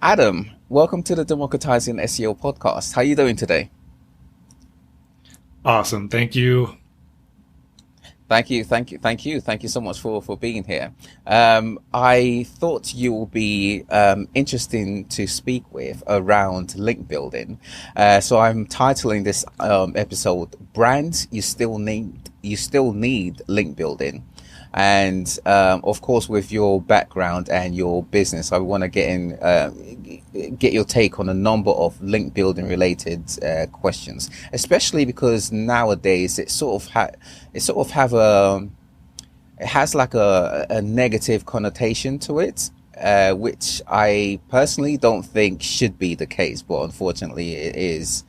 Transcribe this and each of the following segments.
Adam, welcome to the Democratizing SEO podcast. How are you doing today? Awesome. Thank you. Thank you so much for being here. I thought you will be interesting to speak with around link building. So I'm titling this episode "Brands You Still Need Link Building." And of course, with your background and your business, I want to get your take on a number of link building related questions, especially because nowadays it has like a negative connotation to it, which I personally don't think should be the case, but unfortunately it is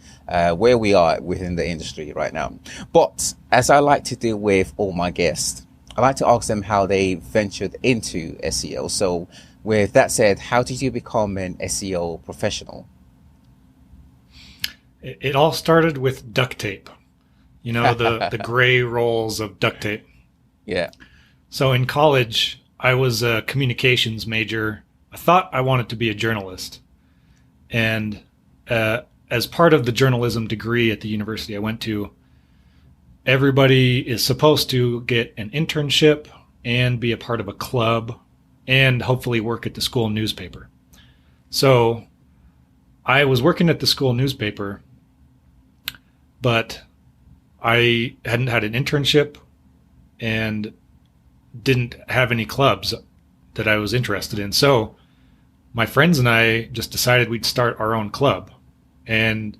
where we are within the industry right now. But as I like to do with all my guests, I like to ask them how they ventured into SEO. So with that said, how did you become an SEO professional? It all started with duct tape. You know, the gray rolls of duct tape. Yeah. So in college, I was a communications major. I thought I wanted to be a journalist. And as part of the journalism degree at the university I went to, everybody is supposed to get an internship and be a part of a club and hopefully work at the school newspaper. So I was working at the school newspaper, but I hadn't had an internship and didn't have any clubs that I was interested in. So my friends and I just decided we'd start our own club. And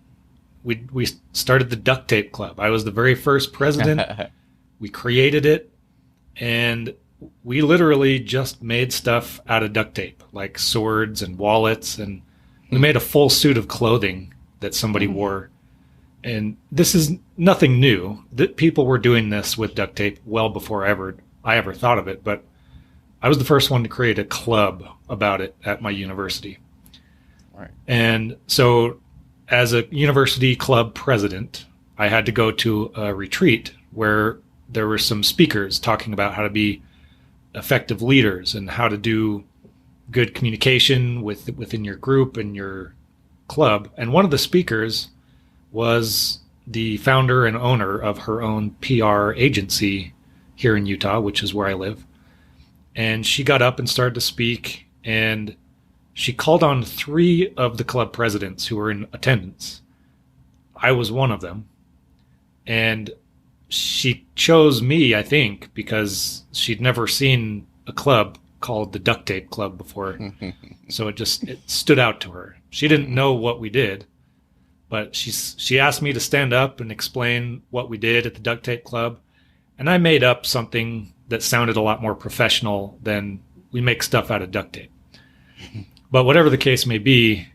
we started the Duct Tape Club. I was the very first president. We created it, and we literally just made stuff out of duct tape, like swords and wallets, and we made a full suit of clothing that somebody wore. And this is nothing new. That people were doing this with duct tape well before I ever thought of it, but I was the first one to create a club about it at my university. Right. And so as a university club president, I had to go to a retreat where there were some speakers talking about how to be effective leaders and how to do good communication within your group and your club. And one of the speakers was the founder and owner of her own PR agency here in Utah, which is where I live. And she got up and started to speak, and she called on 3 of the club presidents who were in attendance. I was one of them. And she chose me, I think, because she'd never seen a club called the Duct Tape Club before. So it stood out to her. She didn't know what we did, but she asked me to stand up and explain what we did at the Duct Tape Club. And I made up something that sounded a lot more professional than we make stuff out of duct tape. But whatever the case may be,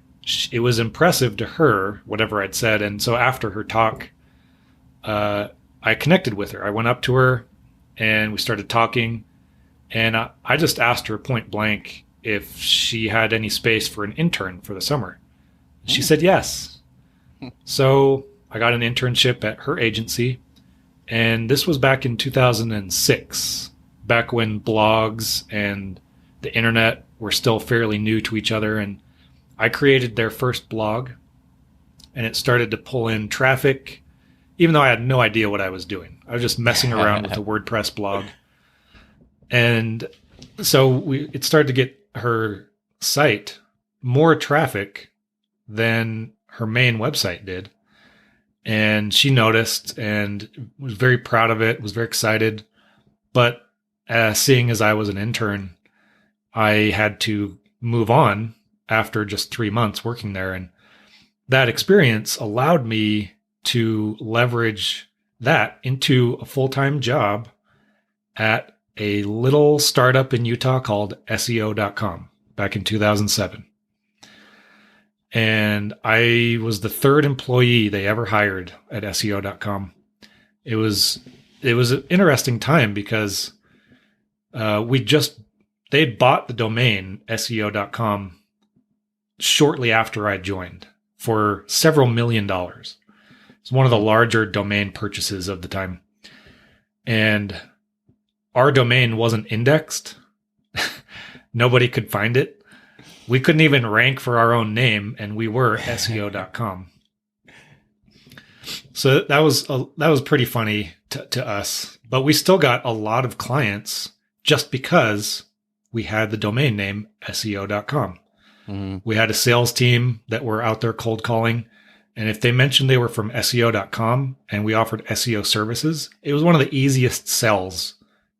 it was impressive to her, whatever I'd said. And so after her talk, I connected with her. I went up to her and we started talking. And I just asked her point blank if she had any space for an intern for the summer. She said yes. So I got an internship at her agency. And this was back in 2006, back when blogs and the internet were still fairly new to each other. And I created their first blog, and it started to pull in traffic, even though I had no idea what I was doing. I was just messing around with a WordPress blog. And so it started to get her site more traffic than her main website did. And she noticed and was very proud of it, was very excited. But seeing as I was an intern, I had to move on after just 3 months working there. And that experience allowed me to leverage that into a full-time job at a little startup in Utah called SEO.com back in 2007. And I was the 3rd employee they ever hired at SEO.com. It was an interesting time because they'd bought the domain SEO.com shortly after I joined for several $1 million. It's one of the larger domain purchases of the time. And our domain wasn't indexed. Nobody could find it. We couldn't even rank for our own name, and we were SEO.com. So that was pretty funny to us. But we still got a lot of clients just because we had the domain name SEO.com. Mm-hmm. We had a sales team that were out there cold calling. And if they mentioned they were from SEO.com and we offered SEO services, it was one of the easiest sells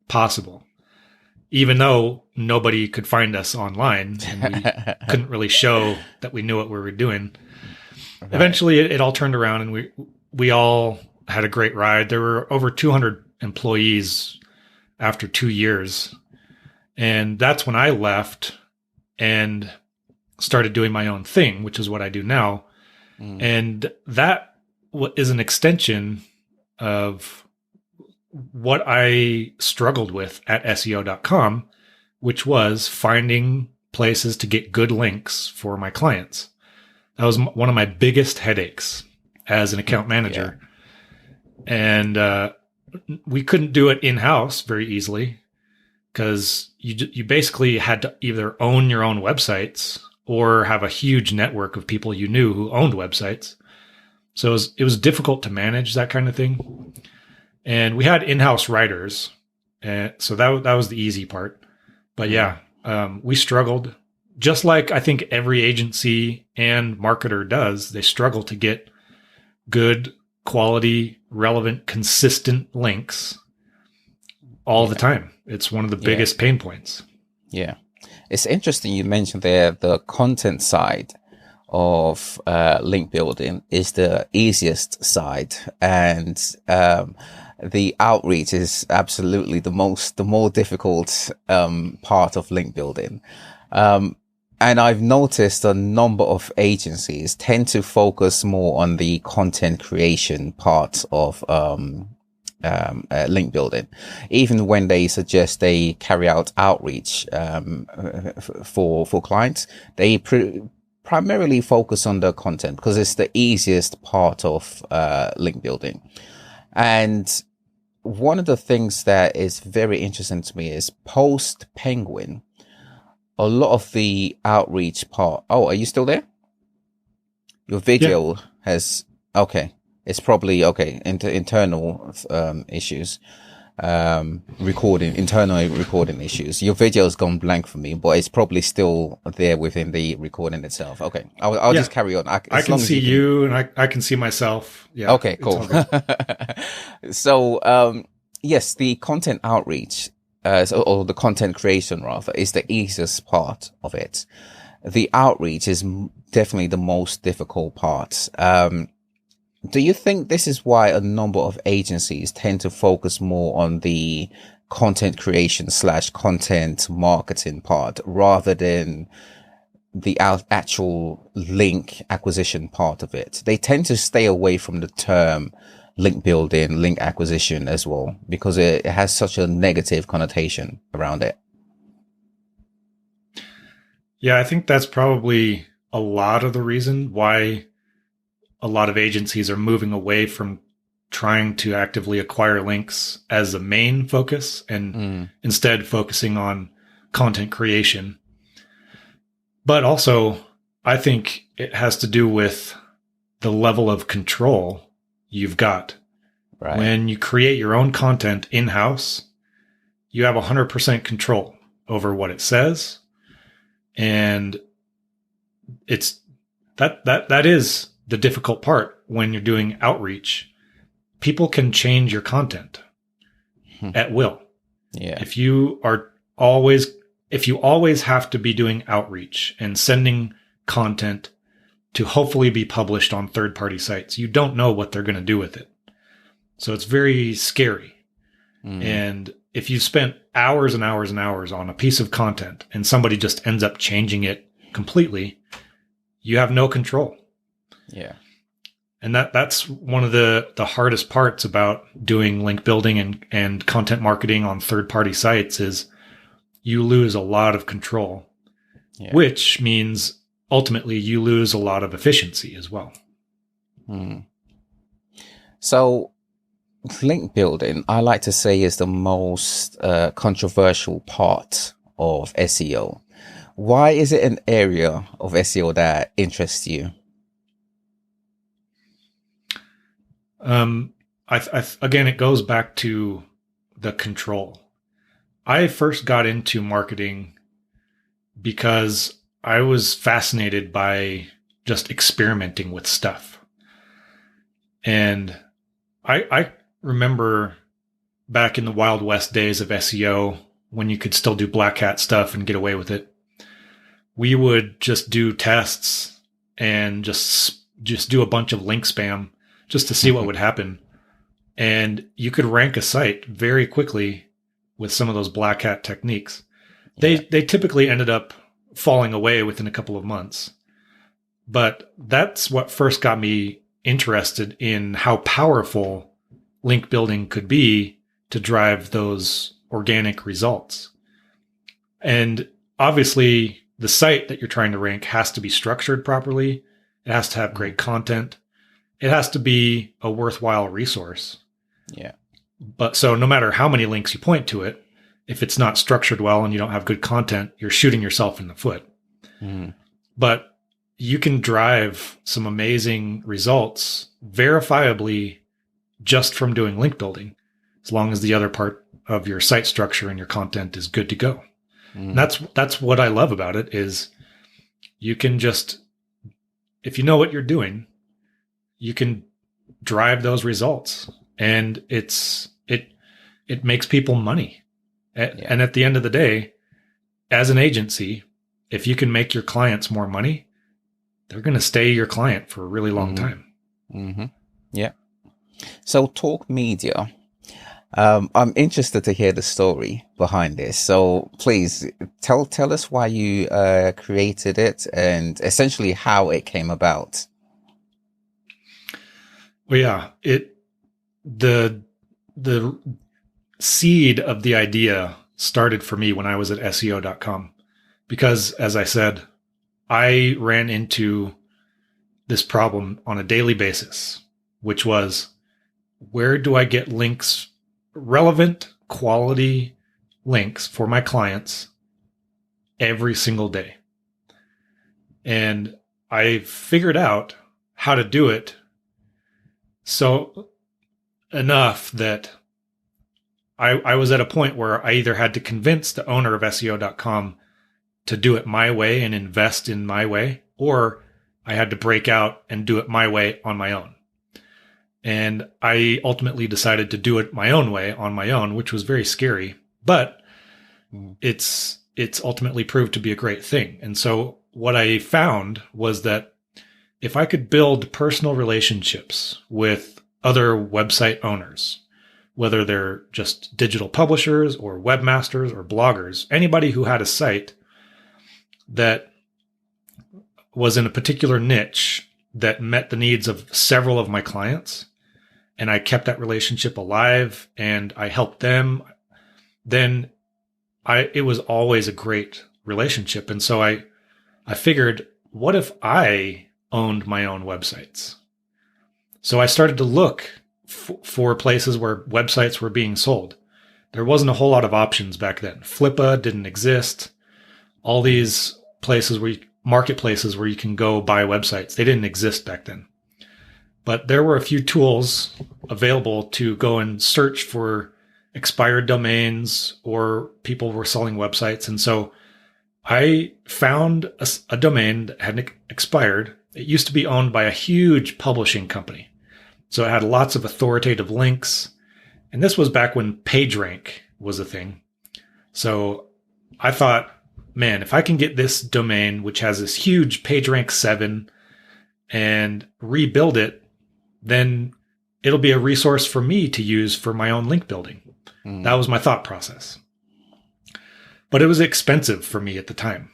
possible. Even though nobody could find us online and we couldn't really show that we knew what we were doing. Right. Eventually, it all turned around and we all had a great ride. There were over 200 employees after 2 years. And that's when I left and started doing my own thing, which is what I do now. Mm. And that is an extension of what I struggled with at SEO.com, which was finding places to get good links for my clients. That was one of my biggest headaches as an account manager. Yeah. And we couldn't do it in-house very easily because you basically had to either own your own websites or have a huge network of people you knew who owned websites. So it was difficult to manage that kind of thing. And we had in-house writers. So that was the easy part. But yeah, we struggled. Just like I think every agency and marketer does, they struggle to get good, quality, relevant, consistent links all the time. It's one of the biggest pain points. Yeah. It's interesting you mentioned there the content side of link building is the easiest side, and the outreach is absolutely the more difficult part of link building. And I've noticed a number of agencies tend to focus more on the content creation part of link building, even when they suggest they carry out outreach for clients. They primarily focus on the content because it's the easiest part of link building. And one of the things that is very interesting to me is post Penguin, a lot of the outreach part. Oh, are you still there? Your video has okay. It's probably okay. Internal issues, internal recording issues. Your video has gone blank for me, but it's probably still there within the recording itself. Okay, I'll just carry on. I can see you, and I can see myself. Yeah. Okay, cool. So, yes, the content outreach, or the content creation rather, is the easiest part of it. The outreach is definitely the most difficult part. Do you think this is why a number of agencies tend to focus more on the content creation / content marketing part rather than the actual link acquisition part of it? They tend to stay away from the term link building, link acquisition as well, because it has such a negative connotation around it. Yeah, I think that's probably a lot of the reason why a lot of agencies are moving away from trying to actively acquire links as the main focus and instead focusing on content creation. But also, I think it has to do with the level of control you've got. Right. When you create your own content in-house, you have 100% control over what it says. And it's that is the difficult part when you're doing outreach. People can change your content at will. Yeah. If you always have to be doing outreach and sending content to hopefully be published on third-party sites, you don't know what they're going to do with it. So it's very scary. And if you spent hours and hours and hours on a piece of content and somebody just ends up changing it completely, you have no control. Yeah. And that's one of the hardest parts about doing link building and content marketing on third-party sites is you lose a lot of control, which means ultimately you lose a lot of efficiency as well. So link building, I like to say, is the most controversial part of SEO. Why is it an area of SEO that interests you? Again, it goes back to the control. I first got into marketing because I was fascinated by just experimenting with stuff. And I remember back in the Wild West days of SEO, when you could still do black hat stuff and get away with it, we would just do tests and just do a bunch of link spam just to see what would happen. And you could rank a site very quickly with some of those black hat techniques. They typically ended up falling away within a couple of months. But that's what first got me interested in how powerful link building could be to drive those organic results. And obviously, the site that you're trying to rank has to be structured properly. It has to have great content. It has to be a worthwhile resource. Yeah. But so no matter how many links you point to it, if it's not structured well and you don't have good content, you're shooting yourself in the foot. Mm. But you can drive some amazing results verifiably just from doing link building, as long as the other part of your site structure and your content is good to go. Mm. That's what I love about it is you can just, if you know what you're doing, you can drive those results, and it makes people money. And at the end of the day, as an agency, if you can make your clients more money, they're going to stay your client for a really long time. Mm-hmm. Yeah. So Tork Media, I'm interested to hear the story behind this. So please tell us why you created it and essentially how it came about. Well, yeah, the seed of the idea started for me when I was at SEO.com, because as I said, I ran into this problem on a daily basis, which was, where do I get links, relevant quality links for my clients every single day? And I figured out how to do it so enough that I was at a point where I either had to convince the owner of SEO.com to do it my way and invest in my way, or I had to break out and do it my way on my own. And I ultimately decided to do it my own way on my own, which was very scary, but it's ultimately proved to be a great thing. And so what I found was that if I could build personal relationships with other website owners, whether they're just digital publishers or webmasters or bloggers, anybody who had a site that was in a particular niche that met the needs of several of my clients, and I kept that relationship alive and I helped them, then it was always a great relationship. And so I figured, what if I owned my own websites? So I started to look for places where websites were being sold. There wasn't a whole lot of options back then. Flippa didn't exist. All these places marketplaces where you can go buy websites, they didn't exist back then. But there were a few tools available to go and search for expired domains, or people were selling websites. And so I found a domain that had expired. It used to be owned by a huge publishing company. So it had lots of authoritative links. And this was back when PageRank was a thing. So I thought, man, if I can get this domain, which has this huge PageRank 7, and rebuild it, then it'll be a resource for me to use for my own link building. That was my thought process. But it was expensive for me at the time.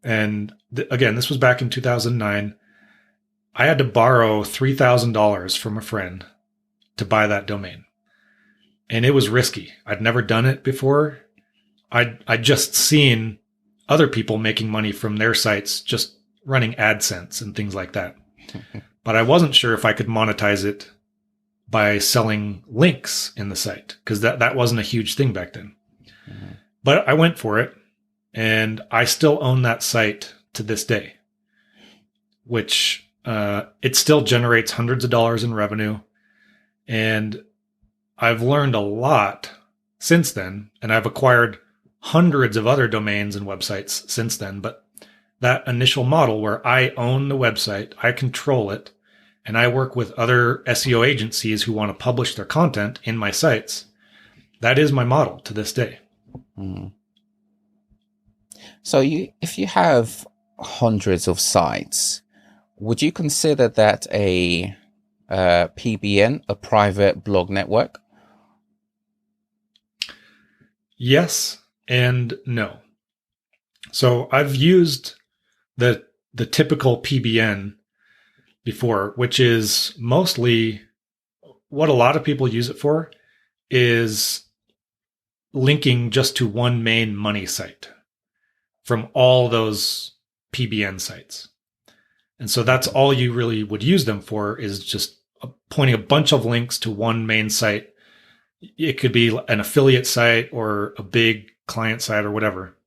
And again, this was back in 2009. I had to borrow $3,000 from a friend to buy that domain. And it was risky. I'd never done it before. I'd just seen other people making money from their sites, just running AdSense and things like that. But I wasn't sure if I could monetize it by selling links in the site, because that wasn't a huge thing back then. But I went for it. And I still own that site to this day, which it still generates hundreds of dollars in revenue. And I've learned a lot since then, and I've acquired hundreds of other domains and websites since then. But that initial model where I own the website, I control it, and I work with other SEO agencies who want to publish their content in my sites, that is my model to this day. Mm. So if you have hundreds of sites, would you consider that a PBN, a private blog network? Yes and no. So I've used the typical PBN before, which is mostly what a lot of people use it for is linking just to one main money site from all those PBN sites. And so that's all you really would use them for, is just pointing a bunch of links to one main site. It could be an affiliate site or a big client site or whatever.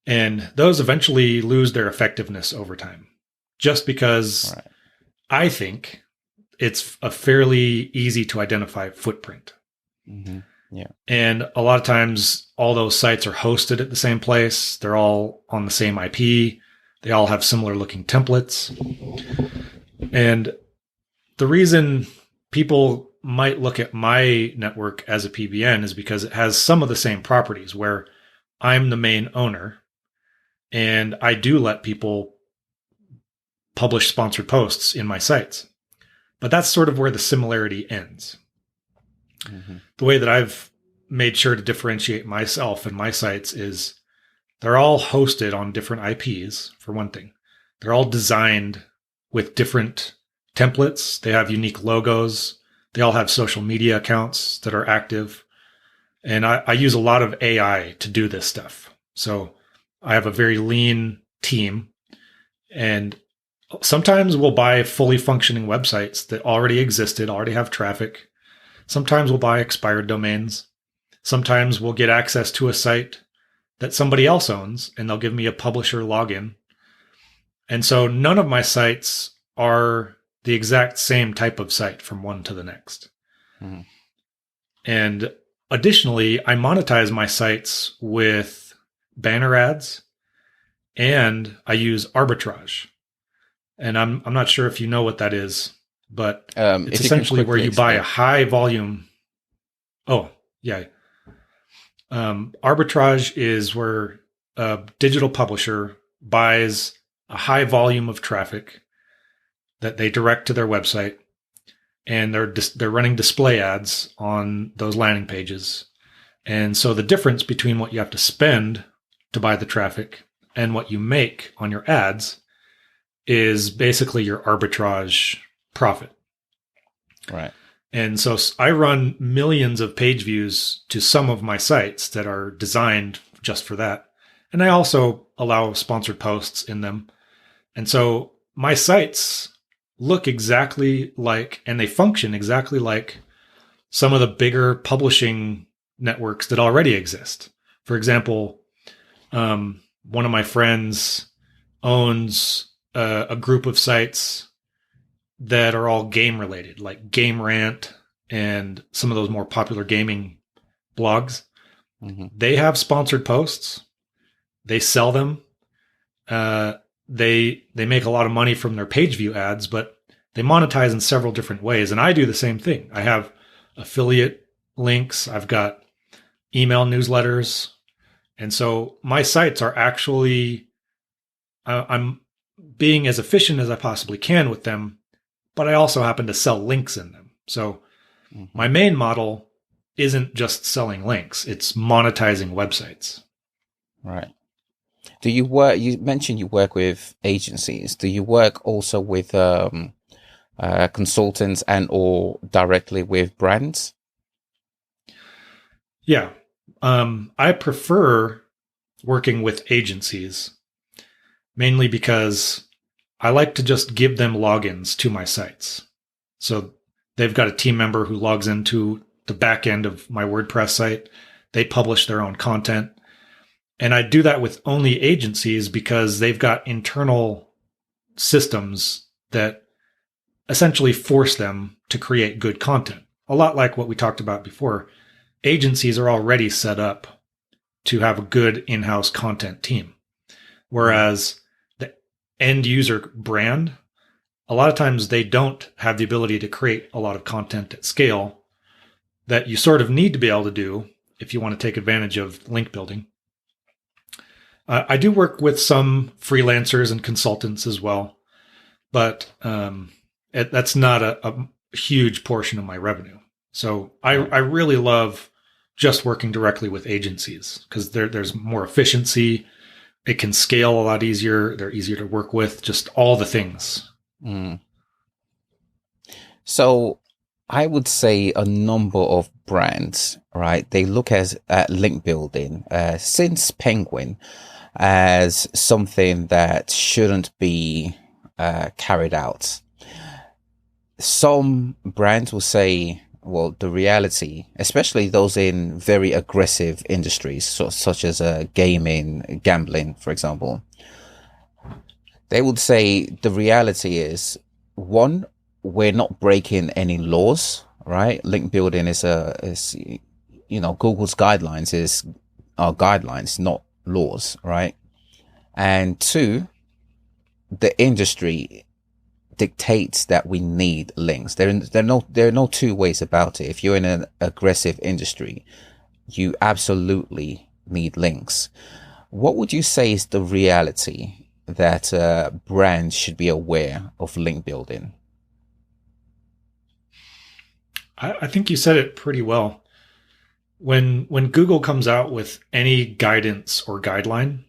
And those eventually lose their effectiveness over time, just because I think it's a fairly easy to identify footprint. Mm-hmm. Yeah. And a lot of times all those sites are hosted at the same place. They're all on the same IP. They all have similar looking templates. And the reason people might look at my network as a PBN is because it has some of the same properties, where I'm the main owner and I do let people publish sponsored posts in my sites. But that's sort of where the similarity ends. Mm-hmm. The way that I've made sure to differentiate myself and my sites is they're all hosted on different IPs, for one thing. They're all designed with different templates. They have unique logos. They all have social media accounts that are active. And I use a lot of AI to do this stuff. So I have a very lean team, and sometimes we'll buy fully functioning websites that already existed, already have traffic. Sometimes we'll buy expired domains. Sometimes we'll get access to a site that somebody else owns, and they'll give me a publisher login. And so none of my sites are the exact same type of site from one to the next. Mm-hmm. And additionally, I monetize my sites with banner ads, and I use arbitrage. And I'm not sure if you know what that is, but it's essentially where you buy a high volume. Oh, yeah. Arbitrage is where a digital publisher buys a high volume of traffic that they direct to their website, and they're running display ads on those landing pages. And so the difference between what you have to spend to buy the traffic and what you make on your ads is basically your arbitrage profit. Right. And so I run millions of page views to some of my sites that are designed just for that. And I also allow sponsored posts in them. And so my sites look exactly like, and they function exactly like, some of the bigger publishing networks that already exist. For example, one of my friends owns a group of sites that are all game related, like Game Rant and some of those more popular gaming blogs. Mm-hmm. They have sponsored posts. They sell them. They make a lot of money from their page view ads, but they monetize in several different ways. And I do the same thing. I have affiliate links. I've got email newsletters. And so my sites are actually, I'm being as efficient as I possibly can with them, but I also happen to sell links in them. So my main model isn't just selling links, it's monetizing websites. Right. Do you work, you mentioned you work with agencies. Do you work also with consultants and or directly with brands? Yeah. I prefer working with agencies, mainly because I like to just give them logins to my sites. So they've got a team member who logs into the back end of my WordPress site. They publish their own content. And I do that with only agencies because they've got internal systems that essentially force them to create good content. A lot like what we talked about before. Agencies are already set up to have a good in-house content team. Whereas the end user brand, a lot of times they don't have the ability to create a lot of content at scale that you sort of need to be able to do if you want to take advantage of link building. I do work with some freelancers and consultants as well, but that's not a huge portion of my revenue. So I really love just working directly with agencies because there's more efficiency. It can scale a lot easier. They're easier to work with, just all the things. Mm. So I would say a number of brands, right? They look at link building since Penguin as something that shouldn't be carried out. Some brands will say, well, the reality, especially those in very aggressive industries, such as gaming, gambling, for example, they would say the reality is, one, we're not breaking any laws, right? Link building is Google's guidelines are guidelines, not laws, right? And two, the industry dictates that we need links. There are no two ways about it. If you're in an aggressive industry, you absolutely need links. What would you say is the reality that brands should be aware of link building? I think you said it pretty well. When Google comes out with any guidance or guideline,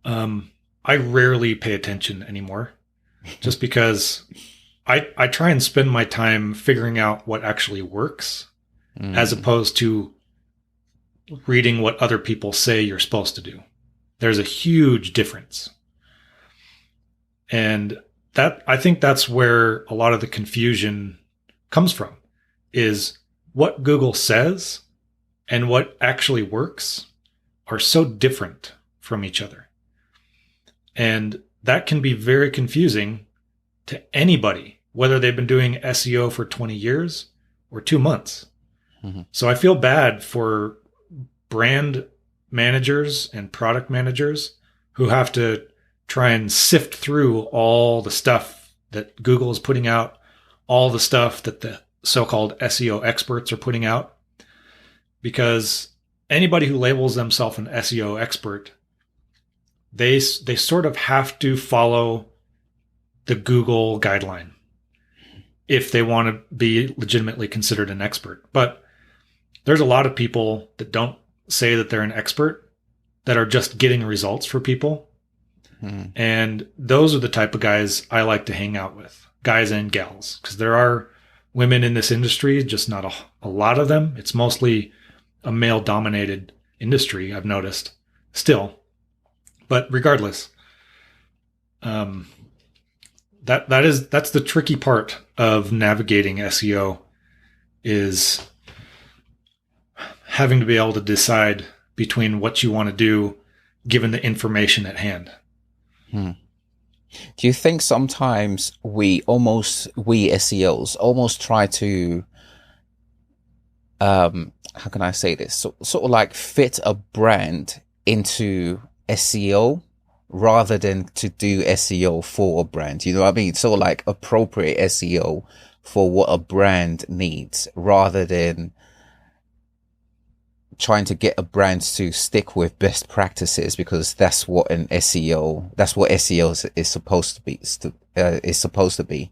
I rarely pay attention anymore, just because I try and spend my time figuring out what actually works, as opposed to reading what other people say you're supposed to do. There's a huge difference. And I think that's where a lot of the confusion comes from, is what Google says and what actually works are so different from each other. And that can be very confusing to anybody, whether they've been doing SEO for 20 years or 2 months. Mm-hmm. So I feel bad for brand managers and product managers who have to try and sift through all the stuff that Google is putting out, all the stuff that the so-called SEO experts are putting out. Because anybody who labels themselves an SEO expert, they sort of have to follow the Google guideline if they want to be legitimately considered an expert. But there's a lot of people that don't say that they're an expert, that are just getting results for people. And those are the type of guys I like to hang out with, guys and gals, because there are women in this industry, just not a lot of them. It's mostly a male-dominated industry, I've noticed, still. But regardless, that's the tricky part of navigating SEO, is having to be able to decide between what you want to do given the information at hand. Do you think sometimes we SEOs almost try to, how can I say this? Sort of like fit a brand into SEO rather than to do SEO for a brand? You know what I mean? Sort of like appropriate SEO for what a brand needs rather than trying to get a brand to stick with best practices, because that's what SEO is supposed to be.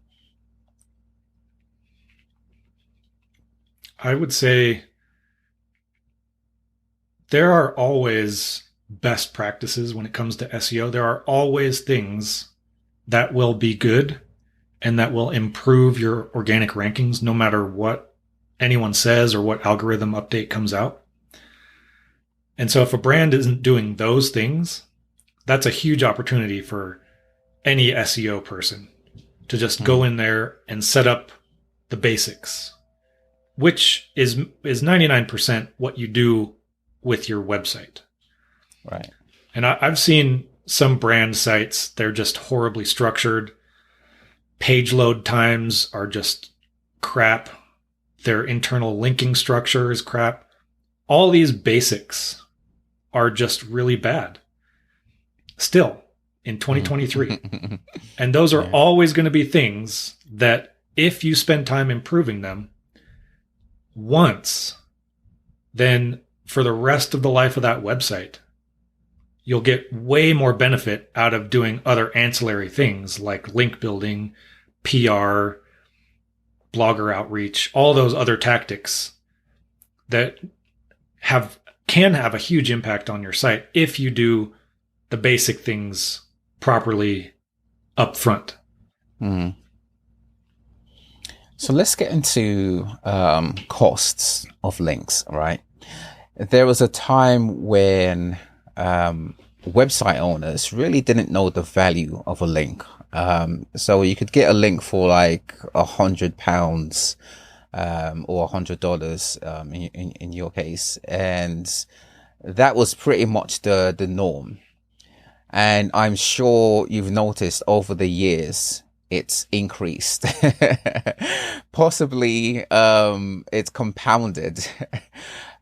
I would say there are always best practices when it comes to SEO. There are always things that will be good and that will improve your organic rankings, no matter what anyone says or what algorithm update comes out. And so if a brand isn't doing those things, that's a huge opportunity for any SEO person to just go in there and set up the basics, which is 99% what you do with your website. Right. And I've seen some brand sites, they're just horribly structured. Page load times are just crap. Their internal linking structure is crap. All these basics are just really bad still in 2023. And those are always going to be things that if you spend time improving them once, then for the rest of the life of that website, you'll get way more benefit out of doing other ancillary things like link building, PR, blogger outreach, all those other tactics that can have a huge impact on your site if you do the basic things properly up front. Mm. So let's get into costs of links, right? There was a time when website owners really didn't know the value of a link. So you could get a link for like £100 or $100 in your case, and that was pretty much the norm. And I'm sure you've noticed over the years it's increased. Possibly it's compounded.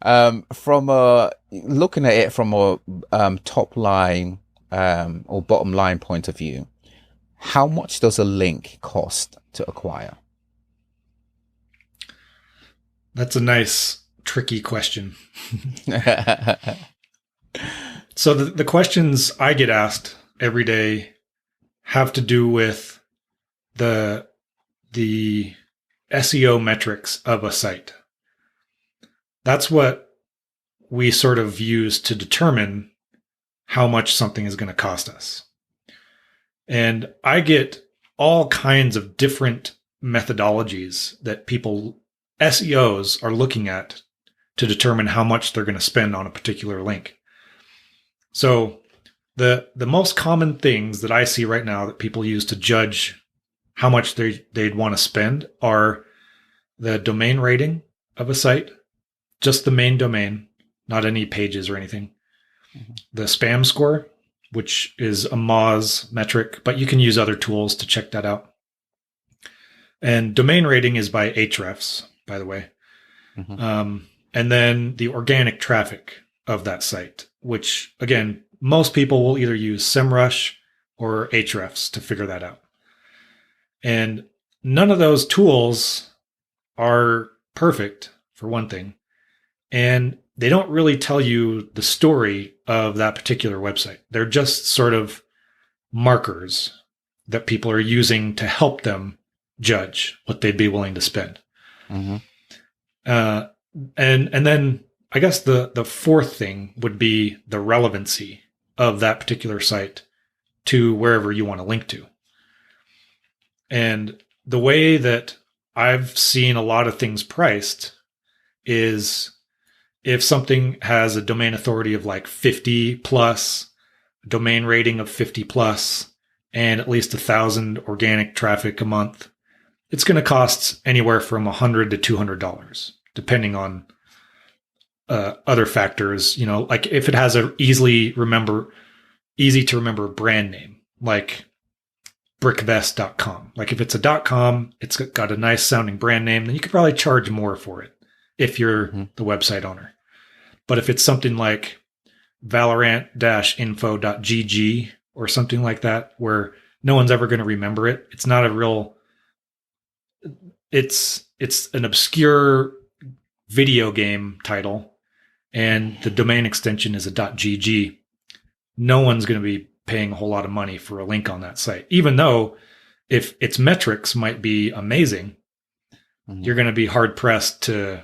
From looking at it from a top line or bottom line point of view, how much does a link cost to acquire? That's a nice, tricky question. So the questions I get asked every day have to do with the SEO metrics of a site. That's what we sort of use to determine how much something is going to cost us. And I get all kinds of different methodologies that SEOs are looking at to determine how much they're going to spend on a particular link. So the most common things that I see right now that people use to judge how much they'd want to spend are the domain rating of a site, just the main domain, not any pages or anything. Mm-hmm. The spam score, which is a Moz metric, but you can use other tools to check that out. And domain rating is by Ahrefs, by the way. Mm-hmm. And then the organic traffic of that site, which, again, most people will either use SEMrush or Ahrefs to figure that out. And none of those tools are perfect, for one thing. And they don't really tell you the story of that particular website. They're just sort of markers that people are using to help them judge what they'd be willing to spend. Mm-hmm. And then I guess the fourth thing would be the relevancy of that particular site to wherever you want to link to. And the way that I've seen a lot of things priced is if something has a domain authority of like 50 plus, domain rating of 50 plus, and at least 1,000 organic traffic a month, it's going to cost anywhere from $100 to $200, depending on other factors. You know, like if it has a easy to remember brand name, like brickvest.com. Like if it's a .com, it's got a nice sounding brand name, then you could probably charge more for it if you're the website owner. But if it's something like valorant-info.gg or something like that, where no one's ever going to remember it, it's not a real, it's an obscure video game title, and the domain extension is a .gg. No one's going to be paying a whole lot of money for a link on that site, even though if its metrics might be amazing, you're going to be hard pressed to,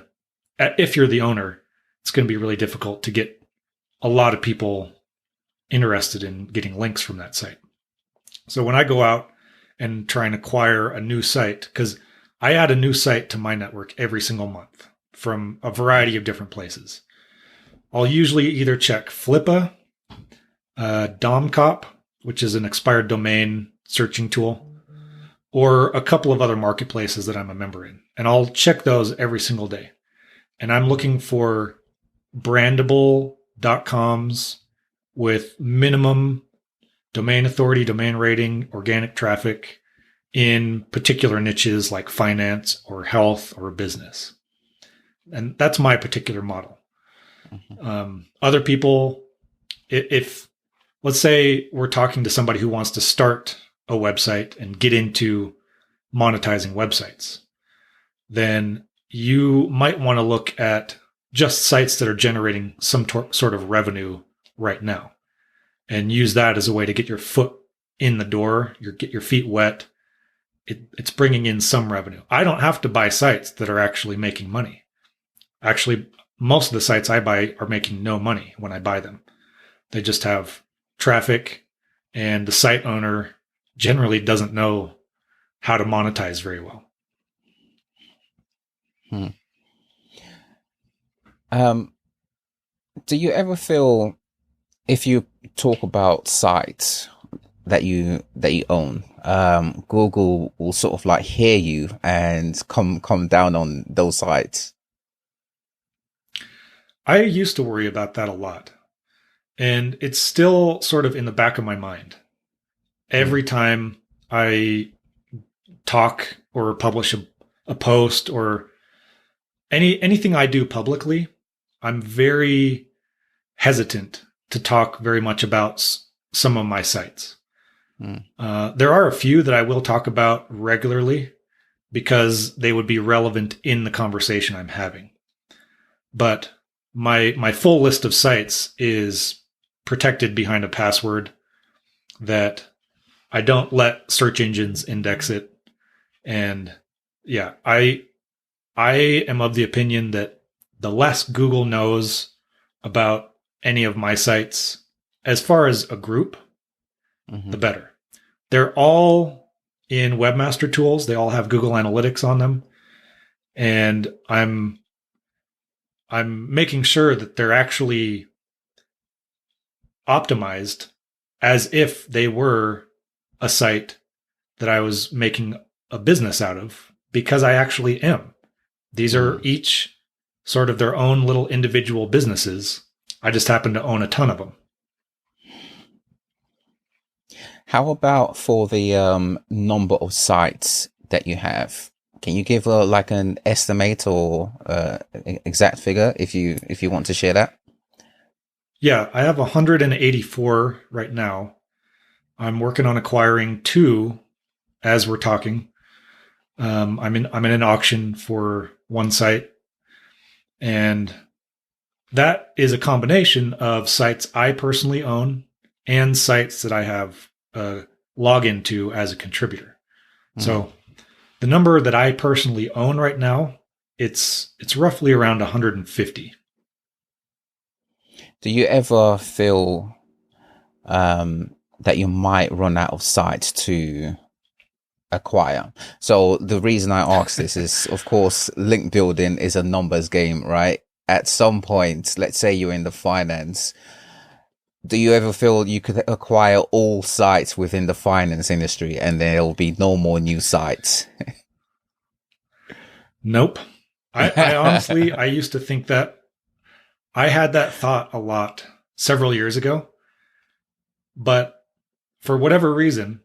if you're the owner, it's going to be really difficult to get a lot of people interested in getting links from that site. So when I go out and try and acquire a new site, because I add a new site to my network every single month from a variety of different places, I'll usually either check Flippa, Domcop, which is an expired domain searching tool, or a couple of other marketplaces that I'm a member in. And I'll check those every single day. And I'm looking for brandable.coms with minimum domain authority, domain rating, organic traffic in particular niches like finance or health or business. And that's my particular model. Other people, if let's say we're talking to somebody who wants to start a website and get into monetizing websites, then you might want to look at just sites that are generating some sort of revenue right now and use that as a way to get your foot in the door, get your feet wet. It's bringing in some revenue. I don't have to buy sites that are actually making money. Actually, most of the sites I buy are making no money when I buy them. They just have traffic, and the site owner generally doesn't know how to monetize very well. Do you ever feel, if you talk about sites that you own, Google will sort of like hear you and come down on those sites? I used to worry about that a lot, and it's still sort of in the back of my mind. Every time I talk or publish a post or anything I do publicly, I'm very hesitant to talk very much about some of my sites. There are a few that I will talk about regularly because they would be relevant in the conversation I'm having. But my full list of sites is protected behind a password that I don't let search engines index it. And yeah, I am of the opinion that the less Google knows about any of my sites, as far as a group, the better. They're all in Webmaster Tools. They all have Google Analytics on them. And I'm making sure that they're actually optimized as if they were a site that I was making a business out of, because I actually am. These are each sort of their own little individual businesses. I just happen to own a ton of them. How about for the number of sites that you have? Can you give like an estimate or exact figure if you want to share that? Yeah, I have 184 right now. I'm working on acquiring 2 as we're talking. I'm in an auction for one site, and that is a combination of sites I personally own and sites that I have login to as a contributor. So the number that I personally own right now, it's roughly around 150. Do you ever feel that you might run out of sites to acquire? So the reason I ask this is, of course, link building is a numbers game, right? At some point, let's say you're in the finance, do you ever feel you could acquire all sites within the finance industry and there'll be no more new sites? Nope. I honestly, I used to think that. I had that thought a lot several years ago, but for whatever reason,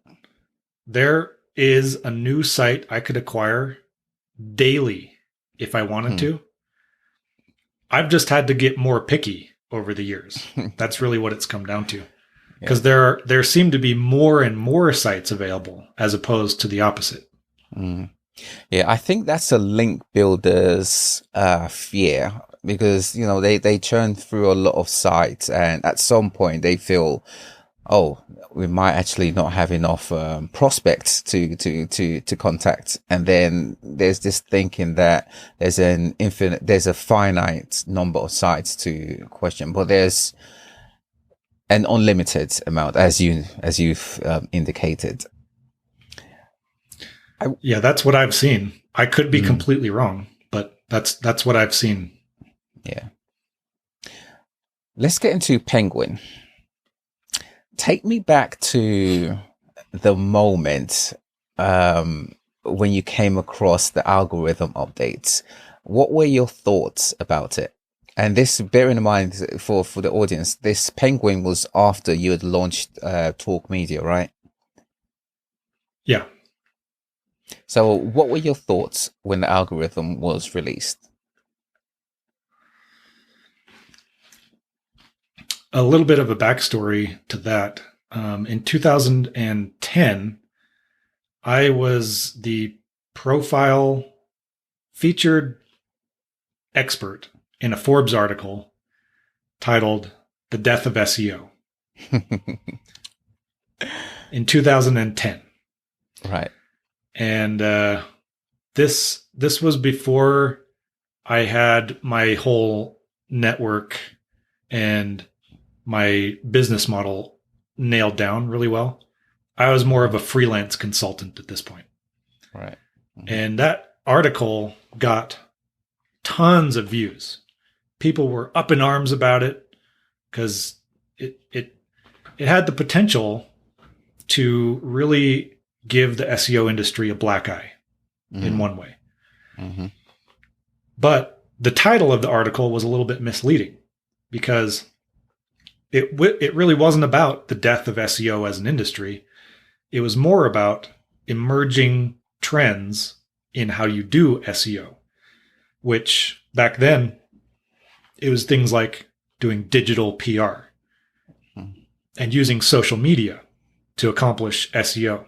there is a new site I could acquire daily if I wanted to. I've just had to get more picky over the years. That's really what it's come down to. Because there seem to be more and more sites available as opposed to the opposite. Yeah, I think that's a link builder's fear, because they churn through a lot of sites, and at some point they feel, oh, we might actually not have enough prospects to contact, and then there's this thinking that there's a finite number of sites to question, but there's an unlimited amount, as you've indicated. Yeah, that's what I've seen. I could be completely wrong, but that's what I've seen. Yeah. Let's get into Penguin. Take me back to the moment when you came across the algorithm updates. What were your thoughts about it? And this, bear in mind for the audience, this penguin was after you had launched Tork Media, right? Yeah. So what were your thoughts when the algorithm was released? A little bit of a backstory to that. In 2010, I was the profile featured expert in a Forbes article titled "The Death of SEO" in 2010. Right. And this was before I had my whole network and my business model nailed down really well. I was more of a freelance consultant at this point. Right. Mm-hmm. And that article got tons of views. People were up in arms about it because it had the potential to really give the SEO industry a black eye in one way. Mm-hmm. But the title of the article was a little bit misleading because it really wasn't about the death of SEO as an industry. It was more about emerging trends in how you do SEO, which back then it was things like doing digital PR and using social media to accomplish SEO.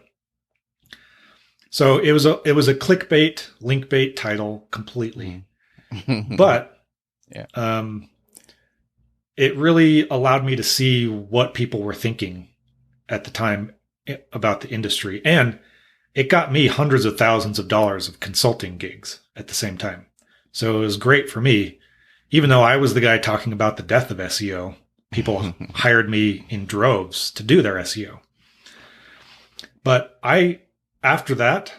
So it was a clickbait, link bait title completely. But yeah. It really allowed me to see what people were thinking at the time about the industry. And it got me hundreds of thousands of dollars of consulting gigs at the same time. So it was great for me. Even though I was the guy talking about the death of SEO, people hired me in droves to do their SEO. But after that,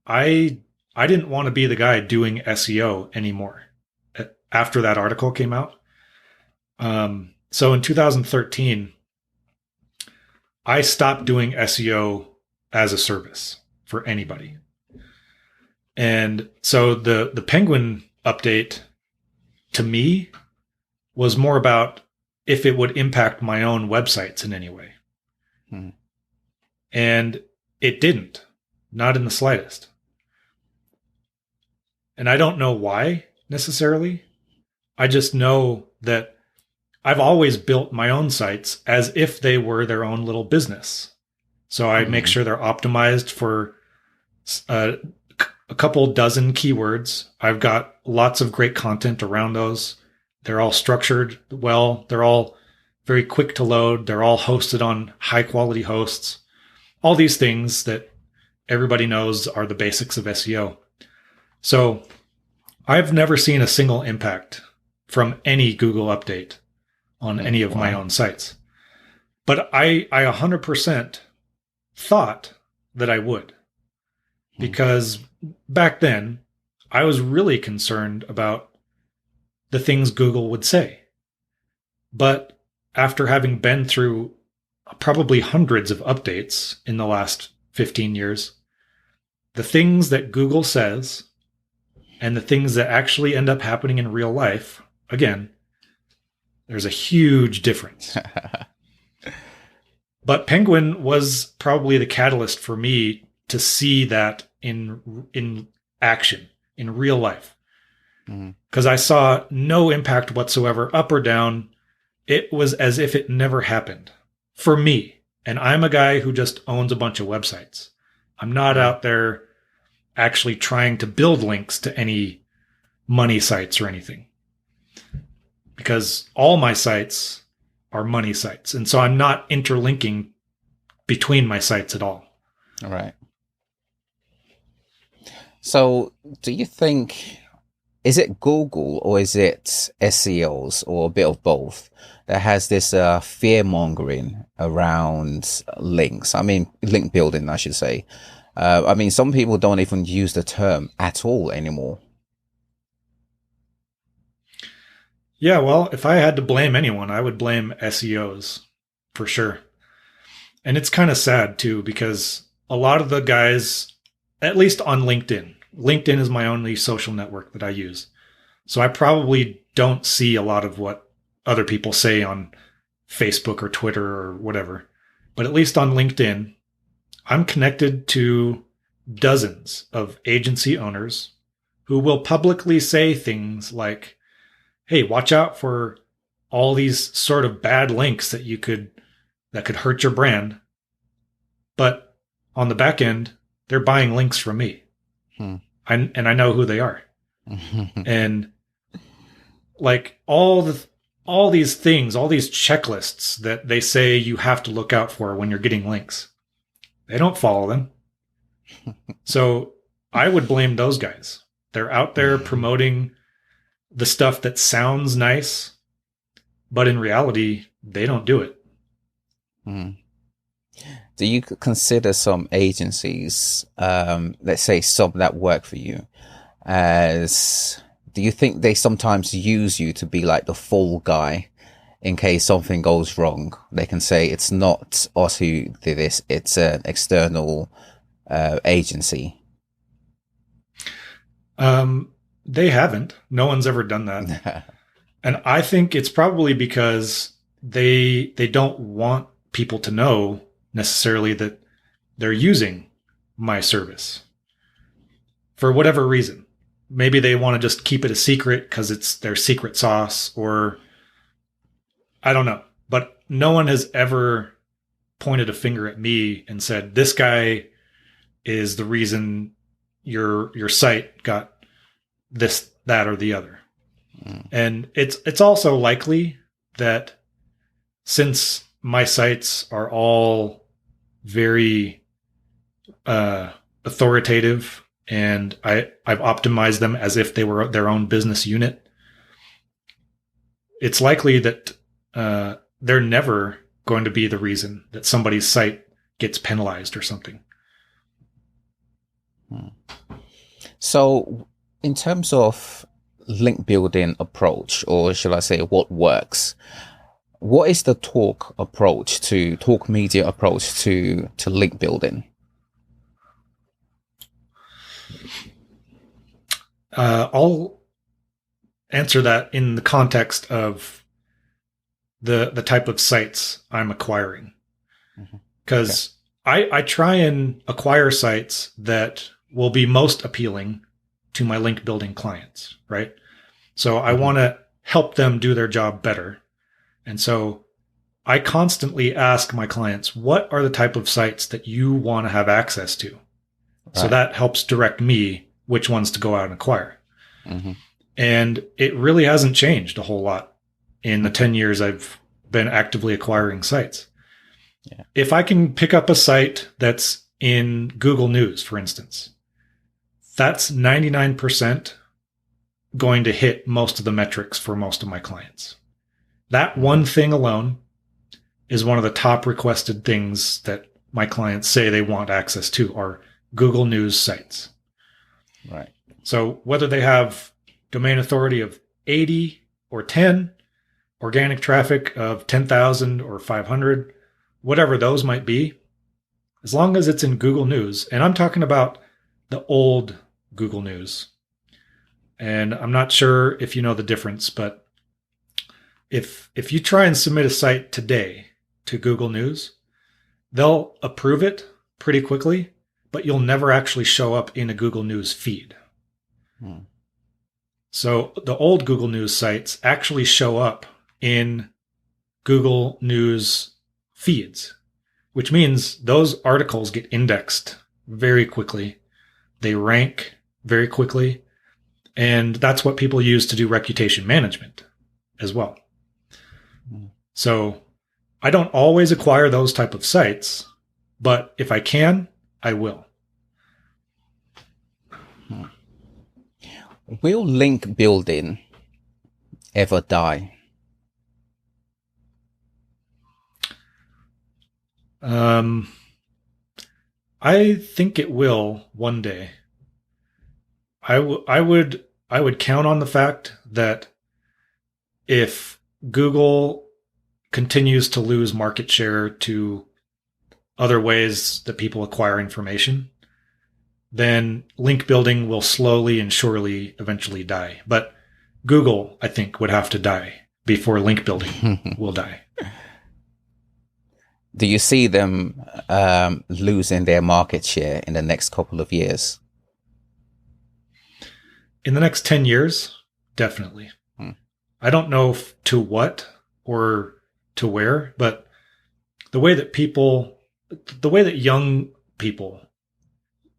I didn't want to be the guy doing SEO anymore. After that article came out. So in 2013, I stopped doing SEO as a service for anybody. And so the Penguin update to me was more about if it would impact my own websites in any way. And it didn't, not in the slightest. And I don't know why necessarily. I just know that I've always built my own sites as if they were their own little business. So I make sure they're optimized for a couple dozen keywords. I've got lots of great content around those. They're all structured well. They're all very quick to load. They're all hosted on high quality hosts. All these things that everybody knows are the basics of SEO. So I've never seen a single impact from any Google update on any of my own sites. But I 100% thought that I would, because back then I was really concerned about the things Google would say. But after having been through probably hundreds of updates in the last 15 years, the things that Google says and the things that actually end up happening in real life, again, there's a huge difference. But Penguin was probably the catalyst for me to see that in action, in real life. Because I saw no impact whatsoever, up or down. It was as if it never happened for me. And I'm a guy who just owns a bunch of websites. I'm not out there actually trying to build links to any money sites or anything, because all my sites are money sites. And so I'm not interlinking between my sites at all. All right. So do you think, is it Google or is it SEOs or a bit of both that has this fear mongering around links? I mean, link building, I should say. I mean, some people don't even use the term at all anymore. Yeah, well, if I had to blame anyone, I would blame SEOs for sure. And it's kind of sad too, because a lot of the guys, at least on LinkedIn is my only social network that I use. So I probably don't see a lot of what other people say on Facebook or Twitter or whatever. But at least on LinkedIn, I'm connected to dozens of agency owners who will publicly say things like, hey, watch out for all these sort of bad links that could hurt your brand. But on the back end, they're buying links from me. And I know who they are. And like all these things, all these checklists that they say you have to look out for when you're getting links, they don't follow them. So I would blame those guys. They're out there promoting the stuff that sounds nice, but in reality, they don't do it. Do you consider some agencies, let's say some that work for you, do you think they sometimes use you to be like the fall guy in case something goes wrong? They can say it's not us who did this, it's an external agency. They haven't. No one's ever done that. And I think it's probably because they don't want people to know necessarily that they're using my service for whatever reason. Maybe they want to just keep it a secret because it's their secret sauce, or I don't know. But no one has ever pointed a finger at me and said, this guy is the reason your site got this, that, or the other. And it's also likely that since my sites are all very authoritative and I've optimized them as if they were their own business unit, it's likely that they're never going to be the reason that somebody's site gets penalized or something. So in terms of link building approach, or shall I say what works, what is the Tork Media approach to link building? I'll answer that in the context of the type of sites I'm acquiring. Because I try and acquire sites that will be most appealing to my link building clients, right? So I want to help them do their job better. And so I constantly ask my clients, what are the type of sites that you want to have access to? Right. So that helps direct me which ones to go out and acquire. And it really hasn't changed a whole lot in the 10 years I've been actively acquiring sites. If I can pick up a site that's in Google News, for instance, that's 99% going to hit most of the metrics for most of my clients. That one thing alone is one of the top requested things that my clients say they want access to are Google News sites. Right. So whether they have domain authority of 80 or 10, organic traffic of 10,000 or 500, whatever those might be, as long as it's in Google News, and I'm talking about the old Google News. And I'm not sure if you know the difference, but if you try and submit a site today to Google News, they'll approve it pretty quickly, but you'll never actually show up in a Google News feed. So the old Google News sites actually show up in Google News feeds, which means those articles get indexed very quickly. They rank very quickly. And that's what people use to do reputation management as well. So I don't always acquire those type of sites, but if I can, I will. Will link building ever die? I think it will one day. I would count on the fact that if Google continues to lose market share to other ways that people acquire information, then link building will slowly and surely eventually die. But Google, I think, would have to die before link building will die. Do you see them losing their market share in the next couple of years? In the next 10 years, definitely. I don't know to what or to where, but the way that young people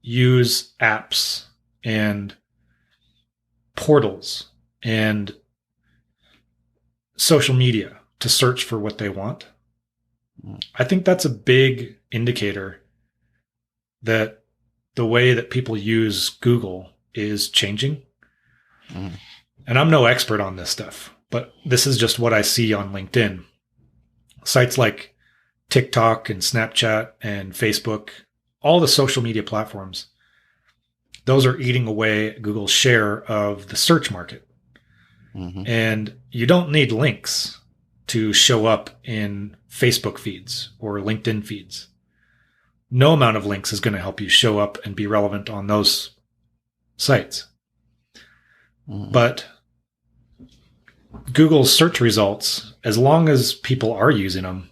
use apps and portals and social media to search for what they want, I think that's a big indicator that the way that people use Google is changing. And I'm no expert on this stuff, but this is just what I see on LinkedIn. Sites like TikTok and Snapchat and Facebook, all the social media platforms, those are eating away at Google's share of the search market. And you don't need links to show up in Facebook feeds or LinkedIn feeds. No amount of links is going to help you show up and be relevant on those sites. But Google's search results, as long as people are using them,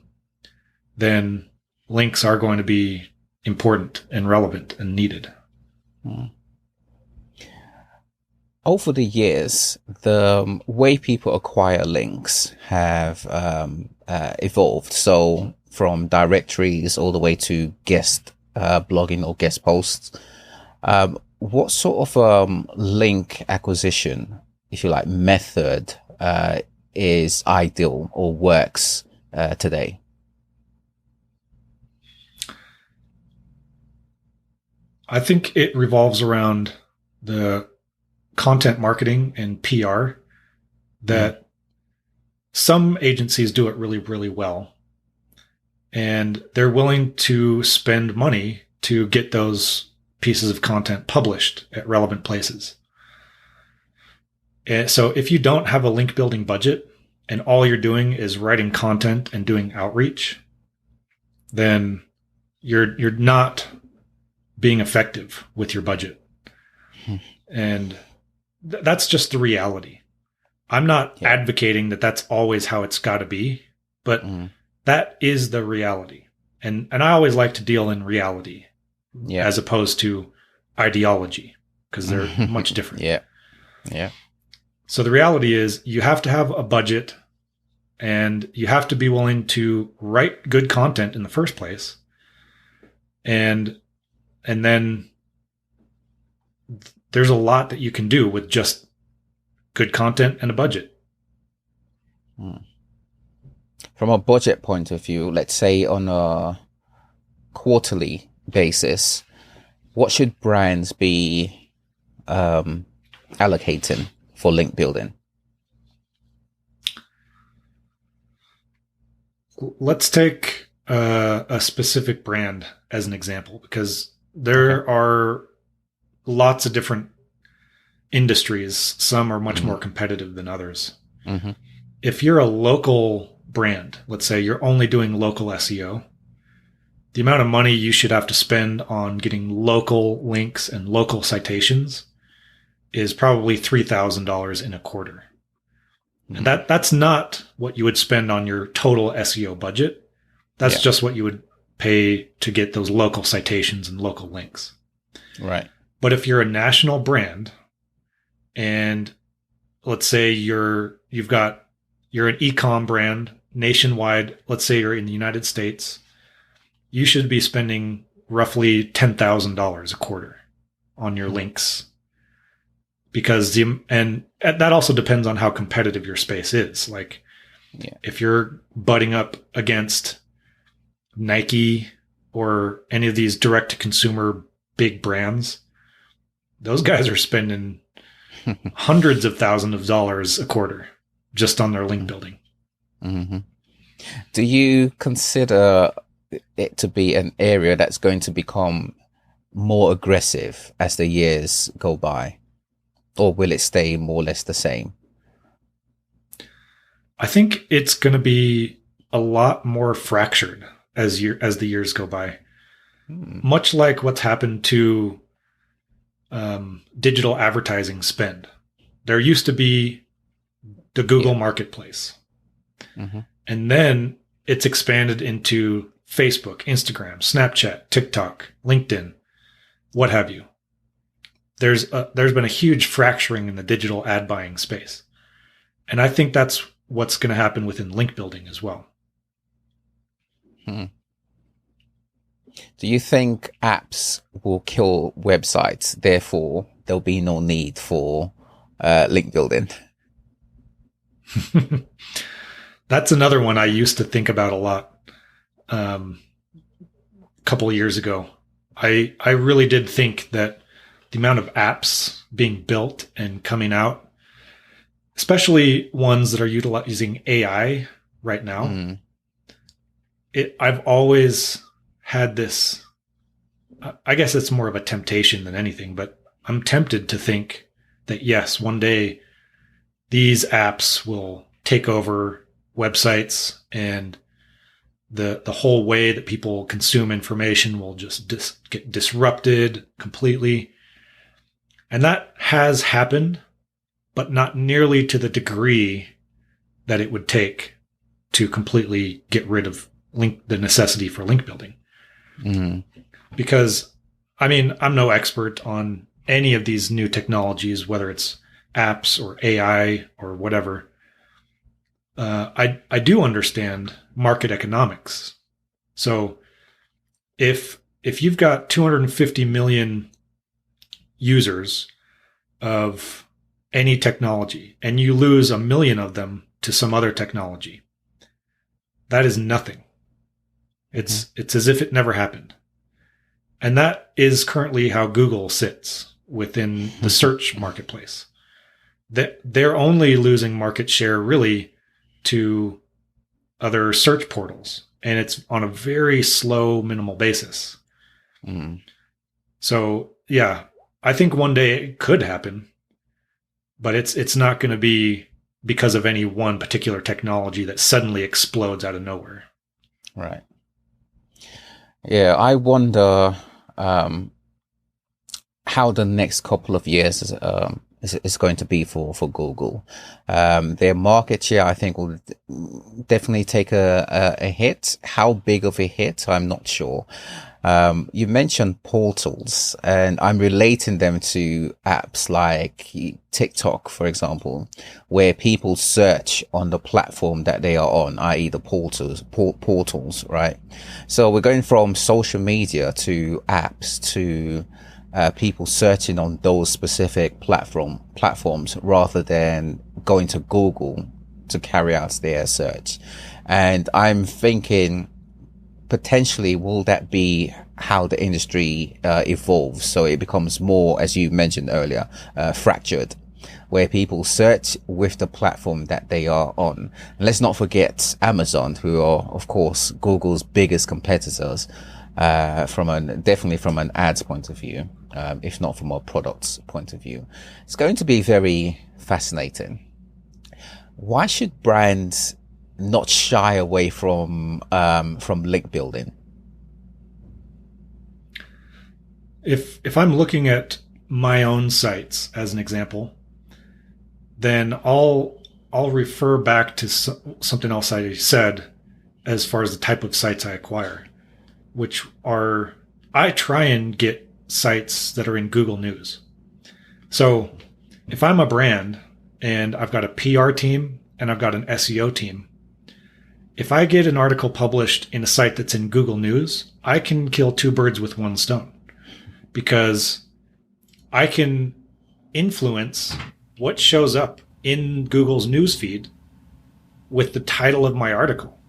then links are going to be important and relevant and needed. Over the years, the way people acquire links have evolved. So from directories all the way to guest blogging or guest posts. What sort of link acquisition, if you like, method is ideal or works today? I think it revolves around the content marketing and PR that some agencies do it really, really well. And they're willing to spend money to get those pieces of content published at relevant places. And so if you don't have a link building budget and all you're doing is writing content and doing outreach, then you're not being effective with your budget. And that's just the reality. I'm not advocating that that's always how it's got to be, but that is the reality. And I always like to deal in reality as opposed to ideology, because they're much different. So the reality is you have to have a budget and you have to be willing to write good content in the first place. And then there's a lot that you can do with just good content and a budget. From a budget point of view, let's say on a quarterly basis, what should brands be allocating for link building? Let's take a specific brand as an example, because there are lots of different industries. Some are much more competitive than others. If you're a local brand, let's say you're only doing local SEO, the amount of money you should have to spend on getting local links and local citations is probably $3,000 in a quarter. And that's not what you would spend on your total SEO budget. That's just what you would pay to get those local citations and local links. Right. But if you're a national brand and let's say you're an e-com brand nationwide, let's say you're in the United States, you should be spending roughly $10,000 a quarter on your links, because and that also depends on how competitive your space is. Like if you're butting up against Nike or any of these direct to consumer big brands, those guys are spending hundreds of thousands of dollars a quarter just on their link building. Do you consider it to be an area that's going to become more aggressive as the years go by, or will it stay more or less the same? I think it's going to be a lot more fractured as the years go by. Much like what's happened to digital advertising spend. There used to be the Google Marketplace. Mm-hmm. And then it's expanded into Facebook, Instagram, Snapchat, TikTok, LinkedIn, what have you. There's been a huge fracturing in the digital ad buying space. And I think that's what's going to happen within link building as well. Do you think apps will kill websites, therefore there'll be no need for link building? That's another one I used to think about a lot. A couple of years ago, I really did think that the amount of apps being built and coming out, especially ones that are utilizing AI right now, I've always had this, I guess it's more of a temptation than anything, but I'm tempted to think that yes, one day these apps will take over websites, and the whole way that people consume information will just get disrupted completely. And that has happened, but not nearly to the degree that it would take to completely get rid of the necessity for link building. Because, I mean, I'm no expert on any of these new technologies, whether it's apps or AI or whatever. I do understand market economics. So if you've got 250 million users of any technology and you lose 1 million of them to some other technology, that is nothing. It's as if it never happened. And that is currently how Google sits within the search marketplace. They're only losing market share really to other search portals, and it's on a very slow, minimal basis. So yeah, I think one day it could happen, but it's not going to be because of any one particular technology that suddenly explodes out of nowhere. Right. Yeah, I wonder how the next couple of years is going to be for Google. Their market share, I think, will definitely take a hit. How big of a hit, I'm not sure. You mentioned portals, and I'm relating them to apps like TikTok, for example, where people search on the platform that they are on, i.e. the portals, right? So we're going from social media to apps to people searching on those specific platforms rather than going to Google to carry out their search. And I'm thinking, potentially, will that be how the industry evolves? So it becomes more, as you mentioned earlier, fractured, where people search with the platform that they are on. And let's not forget Amazon, who are, of course, Google's biggest competitors, definitely from an ads point of view, if not from a products point of view. It's going to be very fascinating. Why should brands not shy away from link building? If I'm looking at my own sites as an example, then I'll refer back to something else I said as far as the type of sites I acquire, which are, I try and get sites that are in Google News. So if I'm a brand and I've got a PR team and I've got an SEO team, if I get an article published in a site that's in Google News, I can kill two birds with one stone, because I can influence what shows up in Google's newsfeed with the title of my article.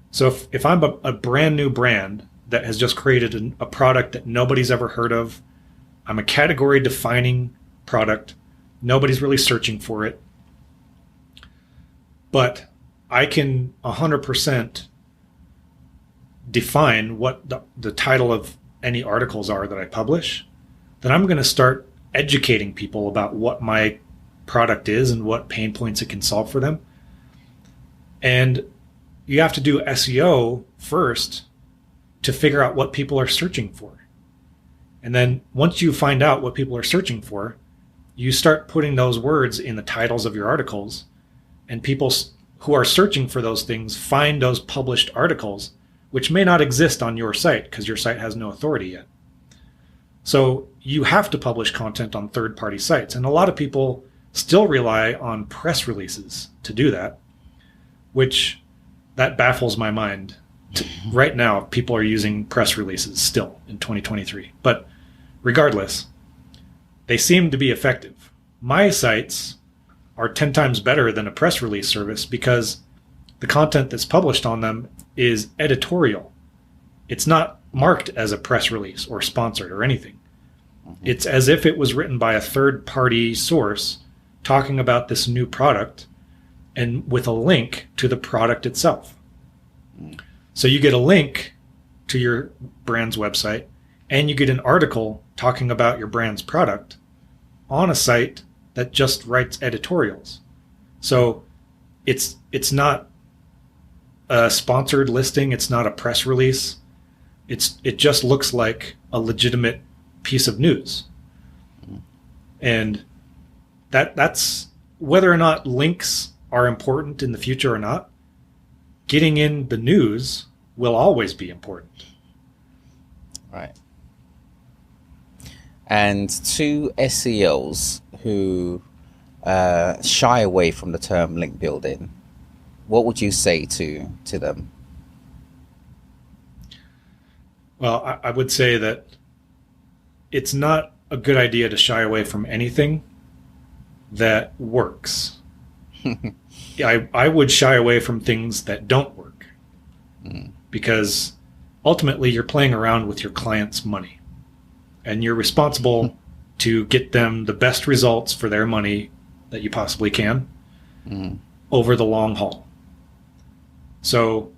So if I'm a brand new brand that has just created a product that nobody's ever heard of, I'm a category defining product, nobody's really searching for it, but I can 100% define what the title of any articles are that I publish, then I'm going to start educating people about what my product is and what pain points it can solve for them. And you have to do SEO first to figure out what people are searching for. And then once you find out what people are searching for, you start putting those words in the titles of your articles, and people who are searching for those things find those published articles, which may not exist on your site because your site has no authority yet. So you have to publish content on third-party sites. And a lot of people still rely on press releases to do that, which that baffles my mind. Right now, people are using press releases still in 2023. But regardless, they seem to be effective. My sites are 10 times better than a press release service because the content that's published on them is editorial. It's not marked as a press release or sponsored or anything. It's as if it was written by a third-party source talking about this new product and with a link to the product itself. So you get a link to your brand's website and you get an article talking about your brand's product on a site that just writes editorials. So it's not a sponsored listing. It's not a press release. It just looks like a legitimate piece of news. And that's whether or not links are important in the future or not, getting in the news will always be important. Right. And to SEOs who shy away from the term link building, what would you say to them? Well, I would say that it's not a good idea to shy away from anything that works. I would shy away from things that don't work because ultimately you're playing around with your client's money and you're responsible to get them the best results for their money that you possibly can over the long haul. So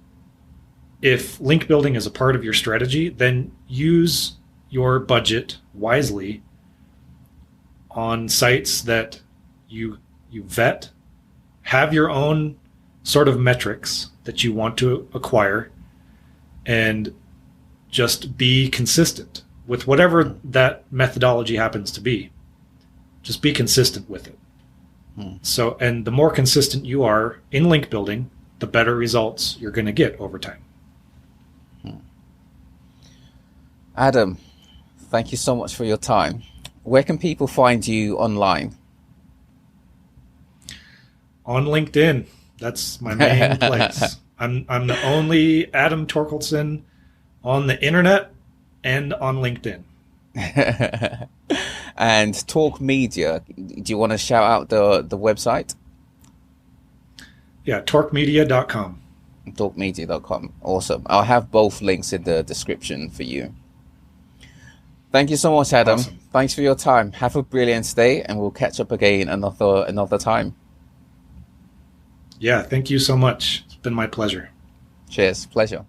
if link building is a part of your strategy, then use your budget wisely on sites that you vet, have your own sort of metrics that you want to acquire, and just be consistent with whatever that methodology happens to be. Just be consistent with it. So, and the more consistent you are in link building, the better results you're going to get over time. Adam, thank you so much for your time. Where can people find you online? On LinkedIn. That's my main place. I'm the only Adam Torkildson on the internet and on LinkedIn. And Tork Media, do you want to shout out the website? Yeah, torkmedia.com. Torkmedia.com. Awesome. I'll have both links in the description for you. Thank you so much, Adam. Awesome. Thanks for your time. Have a brilliant day, and we'll catch up again another time. Yeah, thank you so much. It's been my pleasure. Cheers. Pleasure.